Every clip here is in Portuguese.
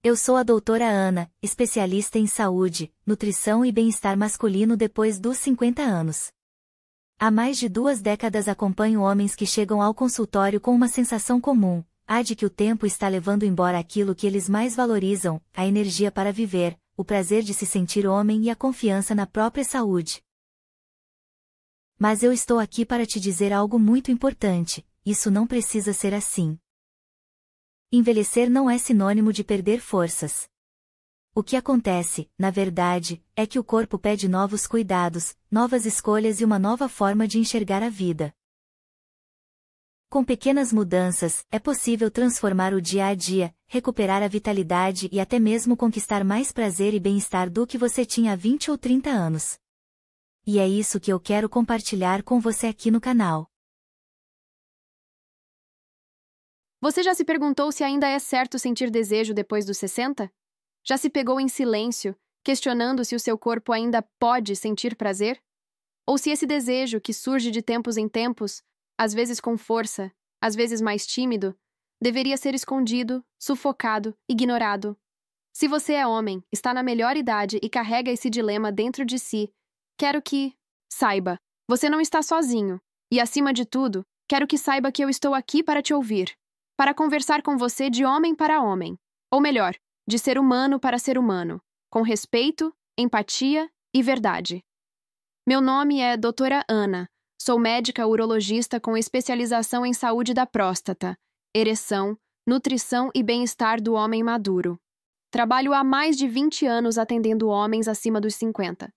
Eu sou a doutora Ana, especialista em saúde, nutrição e bem-estar masculino depois dos 50 anos. Há mais de 2 décadas acompanho homens que chegam ao consultório com uma sensação comum, a de que o tempo está levando embora aquilo que eles mais valorizam, a energia para viver, o prazer de se sentir homem e a confiança na própria saúde. Mas eu estou aqui para te dizer algo muito importante: isso não precisa ser assim. Envelhecer não é sinônimo de perder forças. O que acontece, na verdade, é que o corpo pede novos cuidados, novas escolhas e uma nova forma de enxergar a vida. Com pequenas mudanças, é possível transformar o dia a dia, recuperar a vitalidade e até mesmo conquistar mais prazer e bem-estar do que você tinha há 20 ou 30 anos. E é isso que eu quero compartilhar com você aqui no canal. Você já se perguntou se ainda é certo sentir desejo depois dos 60? Já se pegou em silêncio, questionando se o seu corpo ainda pode sentir prazer? Ou se esse desejo, que surge de tempos em tempos, às vezes com força, às vezes mais tímido, deveria ser escondido, sufocado, ignorado? Se você é homem, está na melhor idade e carrega esse dilema dentro de si, quero que saiba, você não está sozinho. E, acima de tudo, quero que saiba que eu estou aqui para te ouvir. Para conversar com você de homem para homem. Ou melhor, de ser humano para ser humano. Com respeito, empatia e verdade. Meu nome é doutora Ana. Sou médica urologista com especialização em saúde da próstata, ereção, nutrição e bem-estar do homem maduro. Trabalho há mais de 20 anos atendendo homens acima dos 50.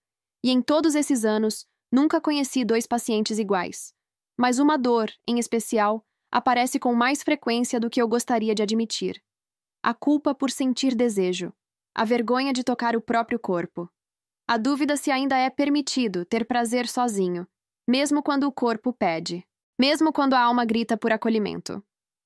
E em todos esses anos, nunca conheci 2 pacientes iguais. Mas uma dor, em especial, aparece com mais frequência do que eu gostaria de admitir. A culpa por sentir desejo. A vergonha de tocar o próprio corpo. A dúvida se ainda é permitido ter prazer sozinho, mesmo quando o corpo pede. Mesmo quando a alma grita por acolhimento.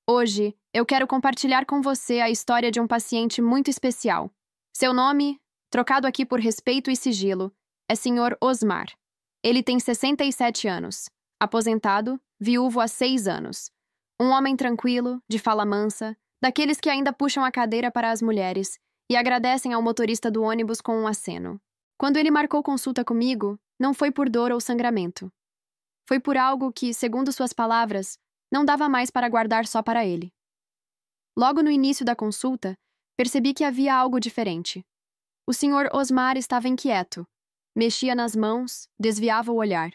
Hoje, eu quero compartilhar com você a história de um paciente muito especial. Seu nome, trocado aqui por respeito e sigilo, é Sr. Osmar. Ele tem 67 anos. Aposentado, viúvo há 6 anos. Um homem tranquilo, de fala mansa, daqueles que ainda puxam a cadeira para as mulheres e agradecem ao motorista do ônibus com um aceno. Quando ele marcou consulta comigo, não foi por dor ou sangramento. Foi por algo que, segundo suas palavras, não dava mais para guardar só para ele. Logo no início da consulta, percebi que havia algo diferente. O Sr. Osmar estava inquieto. Mexia nas mãos, desviava o olhar.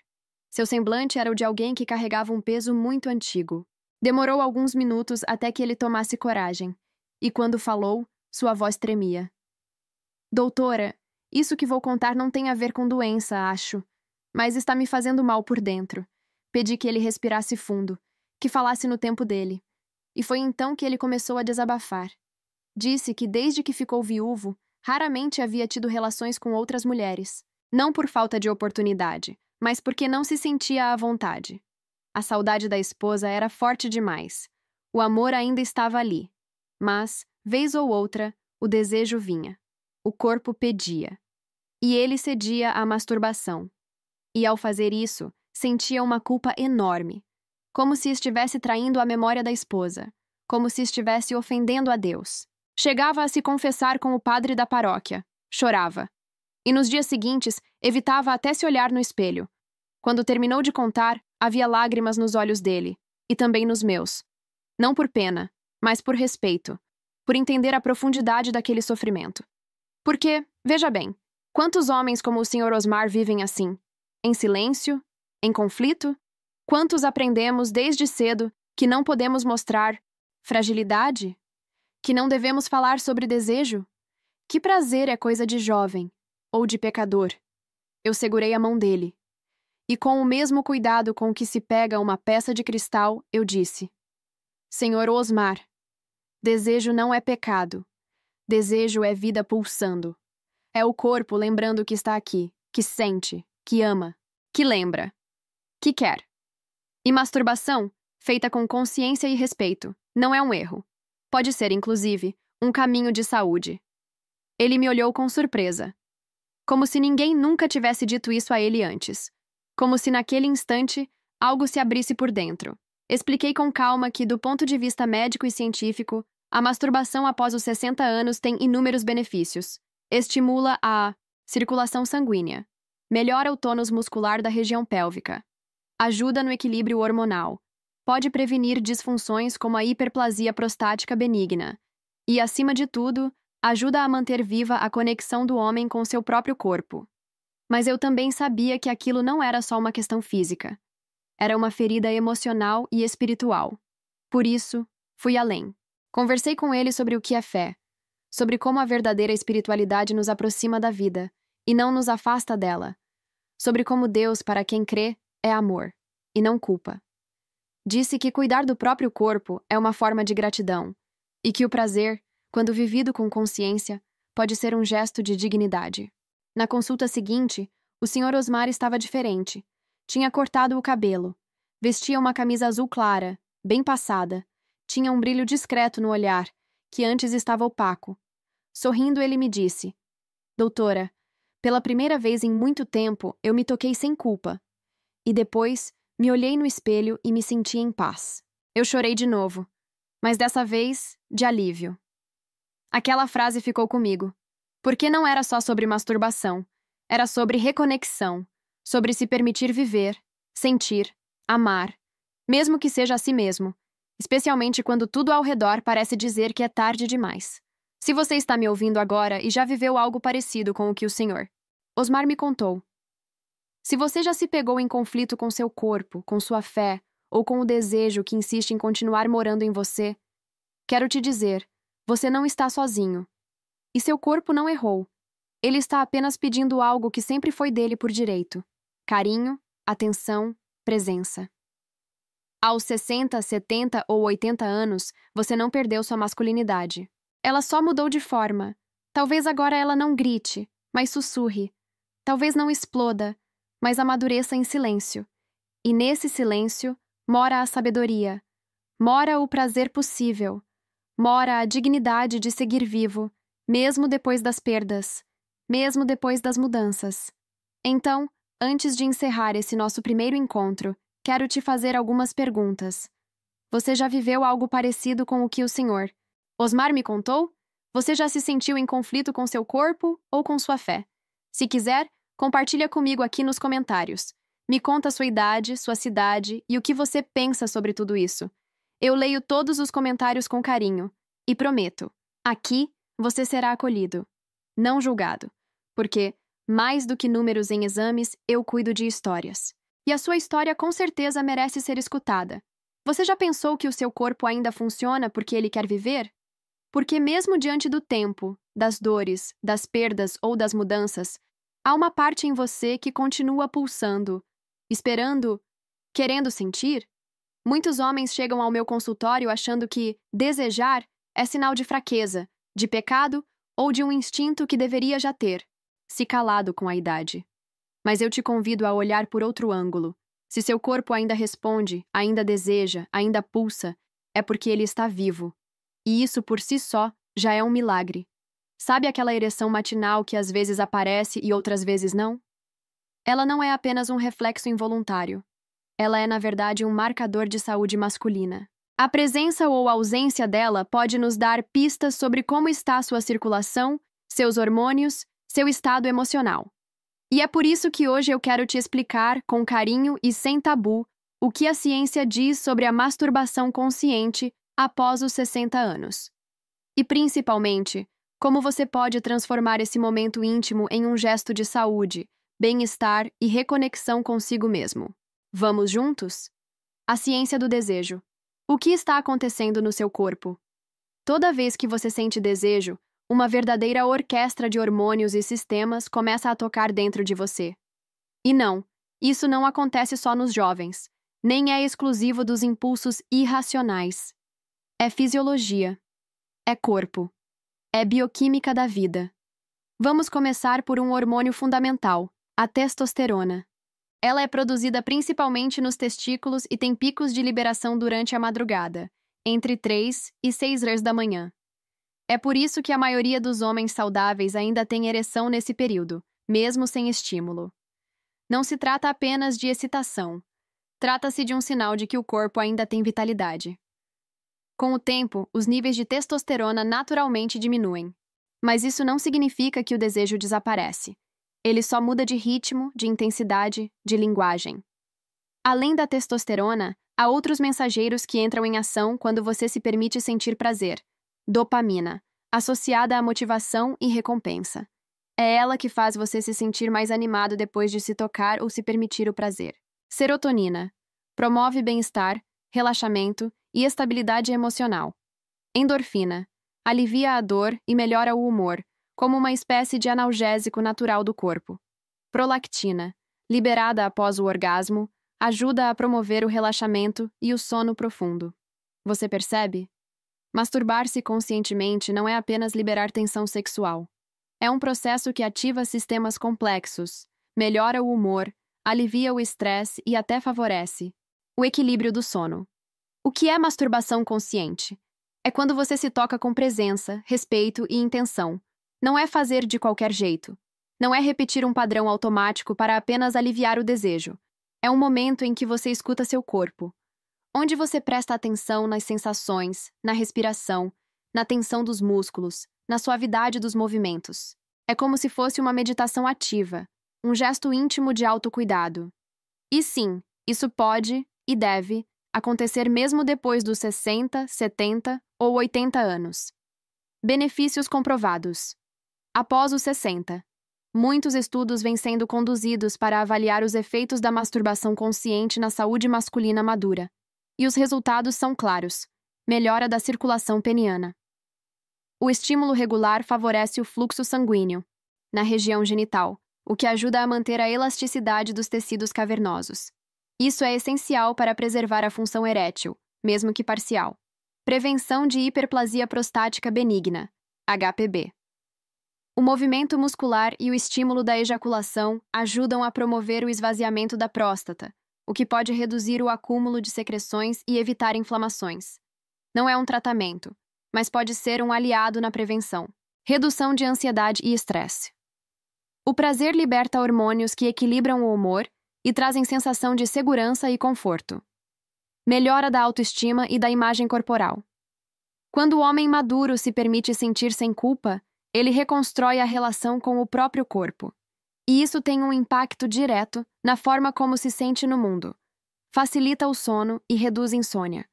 Seu semblante era o de alguém que carregava um peso muito antigo. Demorou alguns minutos até que ele tomasse coragem, e quando falou, sua voz tremia. Doutora, isso que vou contar não tem a ver com doença, acho, mas está me fazendo mal por dentro. Pedi que ele respirasse fundo, que falasse no tempo dele. E foi então que ele começou a desabafar. Disse que desde que ficou viúvo, raramente havia tido relações com outras mulheres. Não por falta de oportunidade, mas porque não se sentia à vontade. A saudade da esposa era forte demais. O amor ainda estava ali. Mas, vez ou outra, o desejo vinha. O corpo pedia. E ele cedia à masturbação. E ao fazer isso, sentia uma culpa enorme. Como se estivesse traindo a memória da esposa. Como se estivesse ofendendo a Deus. Chegava a se confessar com o padre da paróquia. Chorava. E nos dias seguintes, evitava até se olhar no espelho. Quando terminou de contar, havia lágrimas nos olhos dele, e também nos meus. Não por pena, mas por respeito, por entender a profundidade daquele sofrimento. Porque, veja bem, quantos homens como o Sr. Osmar vivem assim? Em silêncio? Em conflito? Quantos aprendemos desde cedo que não podemos mostrar fragilidade? Que não devemos falar sobre desejo? Que prazer é coisa de jovem, ou de pecador? Eu segurei a mão dele. E com o mesmo cuidado com que se pega uma peça de cristal, eu disse: Senhor Osmar, desejo não é pecado. Desejo é vida pulsando. É o corpo lembrando que está aqui, que sente, que ama, que lembra, que quer. E masturbação, feita com consciência e respeito, não é um erro. Pode ser, inclusive, um caminho de saúde. Ele me olhou com surpresa. Como se ninguém nunca tivesse dito isso a ele antes. Como se naquele instante algo se abrisse por dentro. Expliquei com calma que, do ponto de vista médico e científico, A masturbação após os 60 anos tem inúmeros benefícios. Estimula a circulação sanguínea, melhora o tônus muscular da região pélvica, ajuda no equilíbrio hormonal, pode prevenir disfunções como a hiperplasia prostática benigna e, acima de tudo, ajuda a manter viva a conexão do homem com seu próprio corpo. Mas eu também sabia que aquilo não era só uma questão física. Era uma ferida emocional e espiritual. Por isso, fui além. Conversei com ele sobre o que é fé, sobre como a verdadeira espiritualidade nos aproxima da vida e não nos afasta dela, sobre como Deus, para quem crê, é amor e não culpa. Disse que cuidar do próprio corpo é uma forma de gratidão e que o prazer, quando vivido com consciência, pode ser um gesto de dignidade. Na consulta seguinte, o Sr. Osmar estava diferente. Tinha cortado o cabelo, vestia uma camisa azul clara, bem passada, tinha um brilho discreto no olhar, que antes estava opaco. Sorrindo, ele me disse: Doutora, pela primeira vez em muito tempo, eu me toquei sem culpa. E depois, me olhei no espelho e me senti em paz. Eu chorei de novo, mas dessa vez, de alívio. Aquela frase ficou comigo, porque não era só sobre masturbação, era sobre reconexão, sobre se permitir viver, sentir, amar, mesmo que seja a si mesmo, especialmente quando tudo ao redor parece dizer que é tarde demais. Se você está me ouvindo agora e já viveu algo parecido com o que o Sr. Osmar me contou. Se você já se pegou em conflito com seu corpo, com sua fé, ou com o desejo que insiste em continuar morando em você, quero te dizer, você não está sozinho. E seu corpo não errou. Ele está apenas pedindo algo que sempre foi dele por direito: carinho, atenção, presença. Aos 60, 70 ou 80 anos, você não perdeu sua masculinidade. Ela só mudou de forma. Talvez agora ela não grite, mas sussurre. Talvez não exploda, mas amadureça em silêncio. E nesse silêncio mora a sabedoria, mora o prazer possível, mora a dignidade de seguir vivo, mesmo depois das perdas, mesmo depois das mudanças. Então, antes de encerrar esse nosso primeiro encontro, quero te fazer algumas perguntas. Você já viveu algo parecido com o que o Sr. Osmar me contou? Você já se sentiu em conflito com seu corpo ou com sua fé? Se quiser, compartilha comigo aqui nos comentários. Me conta sua idade, sua cidade e o que você pensa sobre tudo isso. Eu leio todos os comentários com carinho. E prometo, aqui você será acolhido, não julgado. Porque, mais do que números em exames, eu cuido de histórias. E a sua história com certeza merece ser escutada. Você já pensou que o seu corpo ainda funciona porque ele quer viver? Porque mesmo diante do tempo, das dores, das perdas ou das mudanças, há uma parte em você que continua pulsando, esperando, querendo sentir? Muitos homens chegam ao meu consultório achando que desejar é sinal de fraqueza, de pecado ou de um instinto que deveria já ter, se calado com a idade. Mas eu te convido a olhar por outro ângulo. Se seu corpo ainda responde, ainda deseja, ainda pulsa, é porque ele está vivo. E isso por si só já é um milagre. Sabe aquela ereção matinal que às vezes aparece e outras vezes não? Ela não é apenas um reflexo involuntário. Ela é, na verdade, um marcador de saúde masculina. A presença ou ausência dela pode nos dar pistas sobre como está sua circulação, seus hormônios, seu estado emocional. E é por isso que hoje eu quero te explicar, com carinho e sem tabu, o que a ciência diz sobre a masturbação consciente após os 60 anos. E, principalmente, como você pode transformar esse momento íntimo em um gesto de saúde, bem-estar e reconexão consigo mesmo. Vamos juntos? A ciência do desejo. O que está acontecendo no seu corpo? Toda vez que você sente desejo, uma verdadeira orquestra de hormônios e sistemas começa a tocar dentro de você. E não, isso não acontece só nos jovens, nem é exclusivo dos impulsos irracionais. É fisiologia. É corpo. É bioquímica da vida. Vamos começar por um hormônio fundamental, a testosterona. Ela é produzida principalmente nos testículos e tem picos de liberação durante a madrugada, entre 3 e 6 horas da manhã. É por isso que a maioria dos homens saudáveis ainda tem ereção nesse período, mesmo sem estímulo. Não se trata apenas de excitação. Trata-se de um sinal de que o corpo ainda tem vitalidade. Com o tempo, os níveis de testosterona naturalmente diminuem. Mas isso não significa que o desejo desaparece. Ele só muda de ritmo, de intensidade, de linguagem. Além da testosterona, há outros mensageiros que entram em ação quando você se permite sentir prazer. Dopamina, associada à motivação e recompensa. É ela que faz você se sentir mais animado depois de se tocar ou se permitir o prazer. Serotonina, promove bem-estar, relaxamento e estabilidade emocional. Endorfina, alivia a dor e melhora o humor, como uma espécie de analgésico natural do corpo. Prolactina, liberada após o orgasmo, ajuda a promover o relaxamento e o sono profundo. Você percebe? Masturbar-se conscientemente não é apenas liberar tensão sexual. É um processo que ativa sistemas complexos, melhora o humor, alivia o estresse e até favorece o equilíbrio do sono. O que é masturbação consciente? É quando você se toca com presença, respeito e intenção. Não é fazer de qualquer jeito. Não é repetir um padrão automático para apenas aliviar o desejo. É um momento em que você escuta seu corpo, onde você presta atenção nas sensações, na respiração, na tensão dos músculos, na suavidade dos movimentos. É como se fosse uma meditação ativa, um gesto íntimo de autocuidado. E sim, isso pode e deve acontecer mesmo depois dos 60, 70 ou 80 anos. Benefícios comprovados. Após os 60, muitos estudos vêm sendo conduzidos para avaliar os efeitos da masturbação consciente na saúde masculina madura. E os resultados são claros. Melhora da circulação peniana. O estímulo regular favorece o fluxo sanguíneo na região genital, o que ajuda a manter a elasticidade dos tecidos cavernosos. Isso é essencial para preservar a função erétil, mesmo que parcial. Prevenção de hiperplasia prostática benigna, HPB. O movimento muscular e o estímulo da ejaculação ajudam a promover o esvaziamento da próstata, o que pode reduzir o acúmulo de secreções e evitar inflamações. Não é um tratamento, mas pode ser um aliado na prevenção. Redução de ansiedade e estresse. O prazer liberta hormônios que equilibram o humor e trazem sensação de segurança e conforto. Melhora da autoestima e da imagem corporal. Quando o homem maduro se permite sentir sem culpa, ele reconstrói a relação com o próprio corpo. E isso tem um impacto direto na forma como se sente no mundo. Facilita o sono e reduz insônia.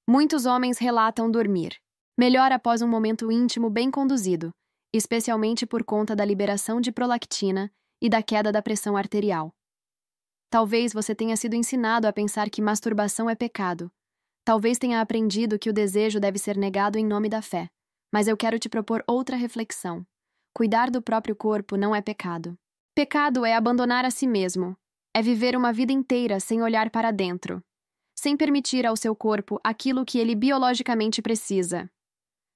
Muitos homens relatam dormir melhor após um momento íntimo bem conduzido, especialmente por conta da liberação de prolactina e da queda da pressão arterial. Talvez você tenha sido ensinado a pensar que masturbação é pecado. Talvez tenha aprendido que o desejo deve ser negado em nome da fé. Mas eu quero te propor outra reflexão. Cuidar do próprio corpo não é pecado. Pecado é abandonar a si mesmo. É viver uma vida inteira sem olhar para dentro, sem permitir ao seu corpo aquilo que ele biologicamente precisa.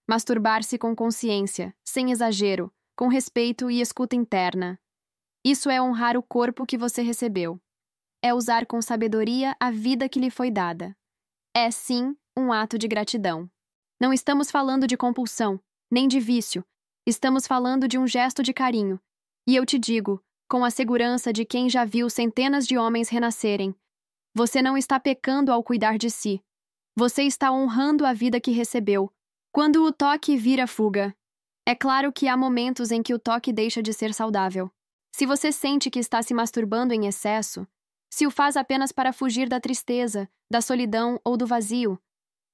Masturbar-se com consciência, sem exagero, com respeito e escuta interna. Isso é honrar o corpo que você recebeu. É usar com sabedoria a vida que lhe foi dada. É, sim, um ato de gratidão. Não estamos falando de compulsão, nem de vício. Estamos falando de um gesto de carinho. E eu te digo, com a segurança de quem já viu centenas de homens renascerem, você não está pecando ao cuidar de si. Você está honrando a vida que recebeu. Quando o toque vira fuga. É claro que há momentos em que o toque deixa de ser saudável. Se você sente que está se masturbando em excesso, se o faz apenas para fugir da tristeza, da solidão ou do vazio,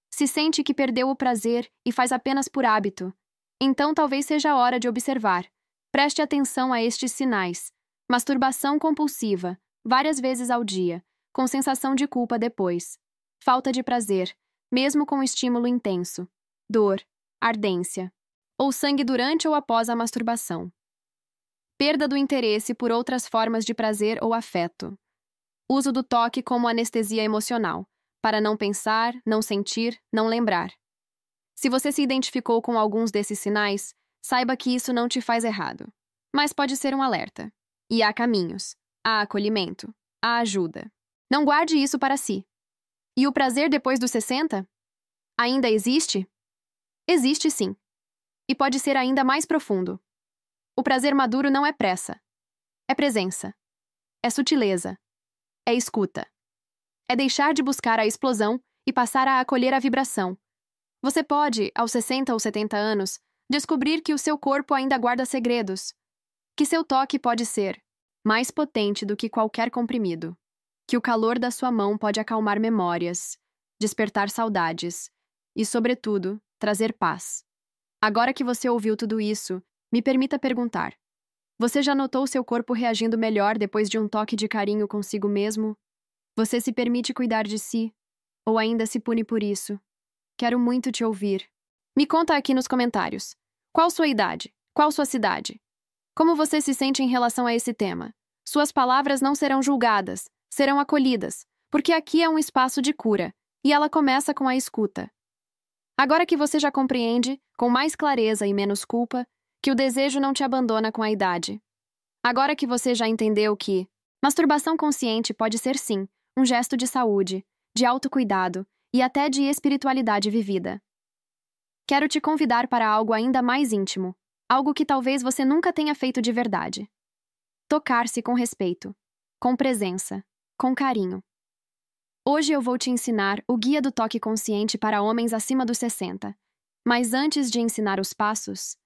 se sente que perdeu o prazer e faz apenas por hábito, então talvez seja a hora de observar. Preste atenção a estes sinais. Masturbação compulsiva, várias vezes ao dia, com sensação de culpa depois. Falta de prazer, mesmo com estímulo intenso. Dor, ardência. Ou sangue durante ou após a masturbação. Perda do interesse por outras formas de prazer ou afeto. Uso do toque como anestesia emocional, para não pensar, não sentir, não lembrar. Se você se identificou com alguns desses sinais, saiba que isso não te faz errado. Mas pode ser um alerta. E há caminhos. Há acolhimento. Há ajuda. Não guarde isso para si. E o prazer depois dos 60? Ainda existe? Existe sim. E pode ser ainda mais profundo. O prazer maduro não é pressa. É presença. É sutileza. É escuta. É deixar de buscar a explosão e passar a acolher a vibração. Você pode, aos 60 ou 70 anos, descobrir que o seu corpo ainda guarda segredos, que seu toque pode ser mais potente do que qualquer comprimido, que o calor da sua mão pode acalmar memórias, despertar saudades e, sobretudo, trazer paz. Agora que você ouviu tudo isso, me permita perguntar: você já notou seu corpo reagindo melhor depois de um toque de carinho consigo mesmo? Você se permite cuidar de si? Ou ainda se pune por isso? Quero muito te ouvir. Me conta aqui nos comentários. Qual sua idade? Qual sua cidade? Como você se sente em relação a esse tema? Suas palavras não serão julgadas, serão acolhidas, porque aqui é um espaço de cura, e ela começa com a escuta. Agora que você já compreende, com mais clareza e menos culpa, que o desejo não te abandona com a idade. Agora que você já entendeu que masturbação consciente pode ser sim um gesto de saúde, de autocuidado e até de espiritualidade vivida. Quero te convidar para algo ainda mais íntimo, algo que talvez você nunca tenha feito de verdade. Tocar-se com respeito, com presença, com carinho. Hoje eu vou te ensinar o Guia do Toque Consciente para homens acima dos 60. Mas antes de ensinar os passos,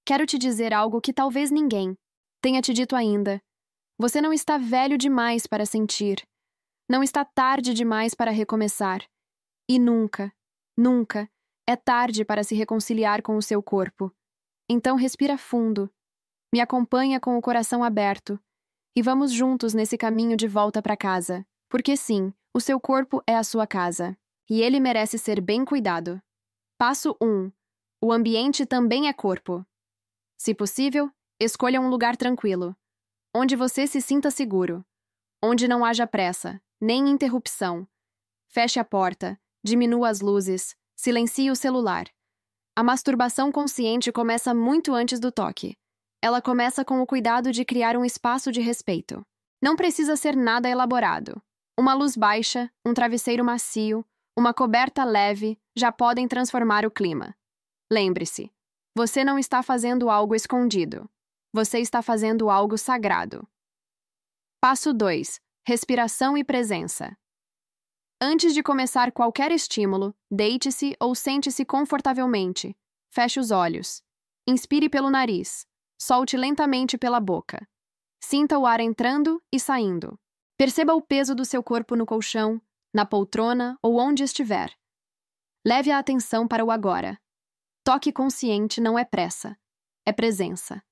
quero te dizer algo que talvez ninguém tenha te dito ainda. Você não está velho demais para sentir. Não está tarde demais para recomeçar. E nunca, nunca é tarde para se reconciliar com o seu corpo. Então respira fundo. Me acompanha com o coração aberto. E vamos juntos nesse caminho de volta para casa. Porque sim, o seu corpo é a sua casa. E ele merece ser bem cuidado. Passo 1. O ambiente também é corpo. Se possível, escolha um lugar tranquilo, onde você se sinta seguro, onde não haja pressa, nem interrupção. Feche a porta, diminua as luzes, silencie o celular. A masturbação consciente começa muito antes do toque. Ela começa com o cuidado de criar um espaço de respeito. Não precisa ser nada elaborado. Uma luz baixa, um travesseiro macio, uma coberta leve já podem transformar o clima. Lembre-se, você não está fazendo algo escondido. Você está fazendo algo sagrado. Passo 2. Respiração e presença. Antes de começar qualquer estímulo, deite-se ou sente-se confortavelmente. Feche os olhos. Inspire pelo nariz. Solte lentamente pela boca. Sinta o ar entrando e saindo. Perceba o peso do seu corpo no colchão, na poltrona ou onde estiver. Leve a atenção para o agora. Toque consciente não é pressa, é presença.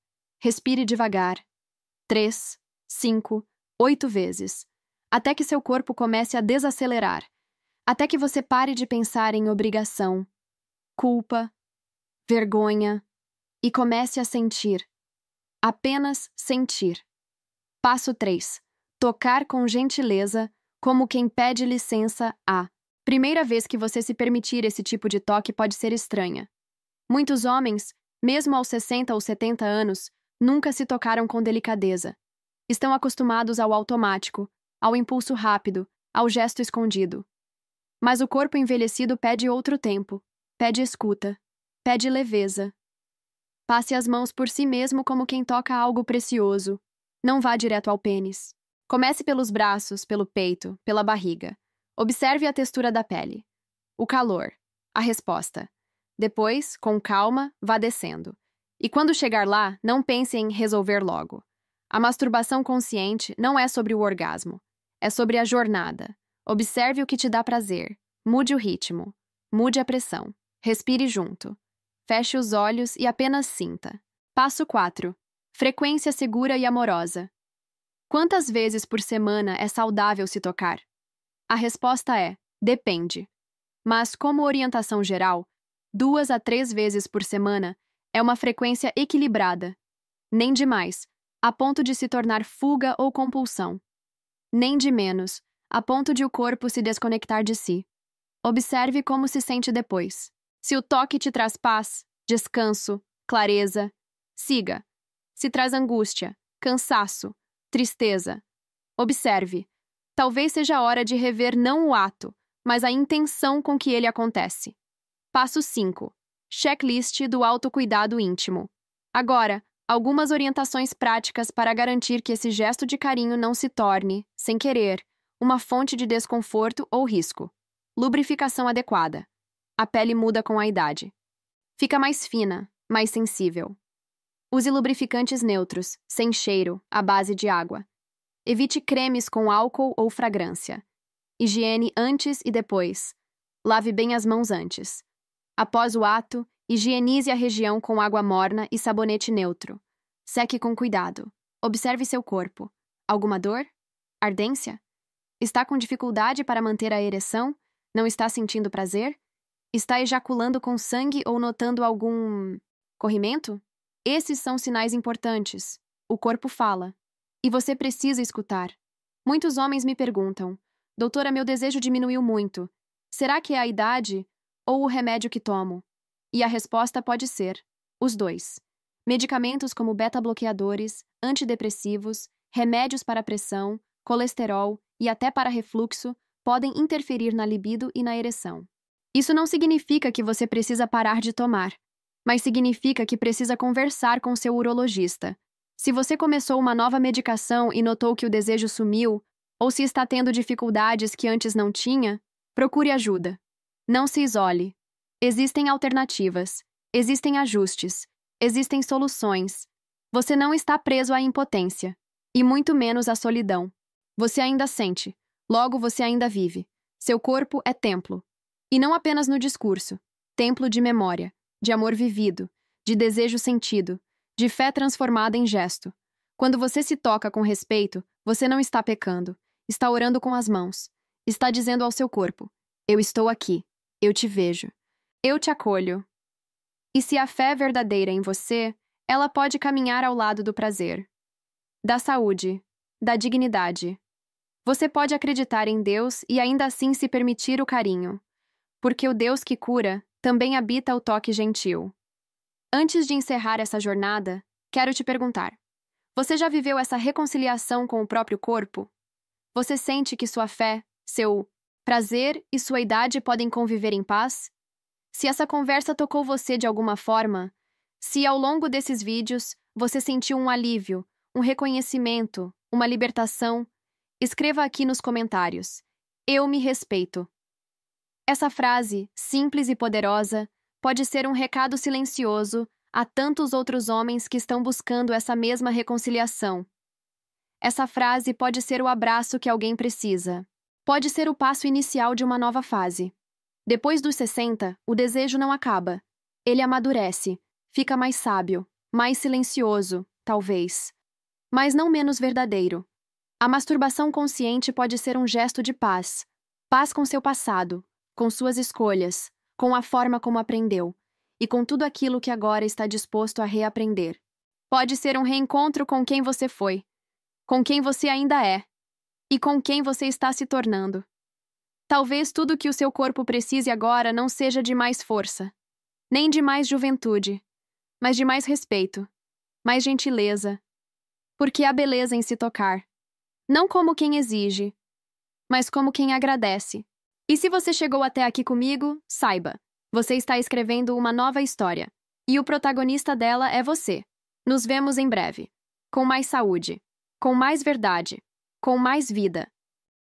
Respire devagar. 3, 5, 8 vezes. Até que seu corpo comece a desacelerar. Até que você pare de pensar em obrigação, culpa, vergonha e comece a sentir. Apenas sentir. Passo 3. Tocar com gentileza, como quem pede licença a. Primeira vez que você se permitir esse tipo de toque pode ser estranha. Muitos homens, mesmo aos 60 ou 70 anos, nunca se tocaram com delicadeza. Estão acostumados ao automático, ao impulso rápido, ao gesto escondido. Mas o corpo envelhecido pede outro tempo, pede escuta, pede leveza. Passe as mãos por si mesmo como quem toca algo precioso. Não vá direto ao pênis. Comece pelos braços, pelo peito, pela barriga. Observe a textura da pele. O calor. A resposta. Depois, com calma, vá descendo. E quando chegar lá, não pense em resolver logo. A masturbação consciente não é sobre o orgasmo. É sobre a jornada. Observe o que te dá prazer. Mude o ritmo. Mude a pressão. Respire junto. Feche os olhos e apenas sinta. Passo 4. Frequência segura e amorosa. Quantas vezes por semana é saudável se tocar? A resposta é: depende. Mas, como orientação geral, 2 a 3 vezes por semana é uma frequência equilibrada. Nem de mais, a ponto de se tornar fuga ou compulsão. Nem de menos, a ponto de o corpo se desconectar de si. Observe como se sente depois. Se o toque te traz paz, descanso, clareza, siga. Se traz angústia, cansaço, tristeza, observe. Talvez seja a hora de rever não o ato, mas a intenção com que ele acontece. Passo 5. Checklist do autocuidado íntimo. Agora, algumas orientações práticas para garantir que esse gesto de carinho não se torne, sem querer, uma fonte de desconforto ou risco. Lubrificação adequada. A pele muda com a idade. Fica mais fina, mais sensível. Use lubrificantes neutros, sem cheiro, à base de água. Evite cremes com álcool ou fragrância. Higiene antes e depois. Lave bem as mãos antes. Após o ato, higienize a região com água morna e sabonete neutro. Seque com cuidado. Observe seu corpo. Alguma dor? Ardência? Está com dificuldade para manter a ereção? Não está sentindo prazer? Está ejaculando com sangue ou notando algum corrimento? Esses são sinais importantes. O corpo fala. E você precisa escutar. Muitos homens me perguntam: doutora, meu desejo diminuiu muito. Será que é a idade ou o remédio que tomo? E a resposta pode ser: os dois. Medicamentos como beta-bloqueadores, antidepressivos, remédios para pressão, colesterol e até para refluxo podem interferir na libido e na ereção. Isso não significa que você precisa parar de tomar, mas significa que precisa conversar com seu urologista. Se você começou uma nova medicação e notou que o desejo sumiu, ou se está tendo dificuldades que antes não tinha, procure ajuda. Não se isole. Existem alternativas, existem ajustes, existem soluções. Você não está preso à impotência, e muito menos à solidão. Você ainda sente, logo você ainda vive. Seu corpo é templo. E não apenas no discurso. Templo de memória, de amor vivido, de desejo sentido, de fé transformada em gesto. Quando você se toca com respeito, você não está pecando, está orando com as mãos. Está dizendo ao seu corpo: eu estou aqui, eu te vejo, eu te acolho. E se a fé é verdadeira em você, ela pode caminhar ao lado do prazer, da saúde, da dignidade. Você pode acreditar em Deus e ainda assim se permitir o carinho, porque o Deus que cura também habita o toque gentil. Antes de encerrar essa jornada, quero te perguntar: você já viveu essa reconciliação com o próprio corpo? Você sente que sua fé, seu prazer e sua idade podem conviver em paz? Se essa conversa tocou você de alguma forma, se ao longo desses vídeos você sentiu um alívio, um reconhecimento, uma libertação, escreva aqui nos comentários: eu me respeito. Essa frase, simples e poderosa, pode ser um recado silencioso a tantos outros homens que estão buscando essa mesma reconciliação. Essa frase pode ser o abraço que alguém precisa. Pode ser o passo inicial de uma nova fase. Depois dos 60, o desejo não acaba. Ele amadurece, fica mais sábio, mais silencioso, talvez, mas não menos verdadeiro. A masturbação consciente pode ser um gesto de paz. Paz com seu passado, com suas escolhas, com a forma como aprendeu, e com tudo aquilo que agora está disposto a reaprender. Pode ser um reencontro com quem você foi, com quem você ainda é, e com quem você está se tornando. Talvez tudo que o seu corpo precise agora não seja de mais força, nem de mais juventude, mas de mais respeito, mais gentileza, porque há beleza em se tocar, não como quem exige, mas como quem agradece. E se você chegou até aqui comigo, saiba, você está escrevendo uma nova história, e o protagonista dela é você. Nos vemos em breve, com mais saúde, com mais verdade, com mais vida.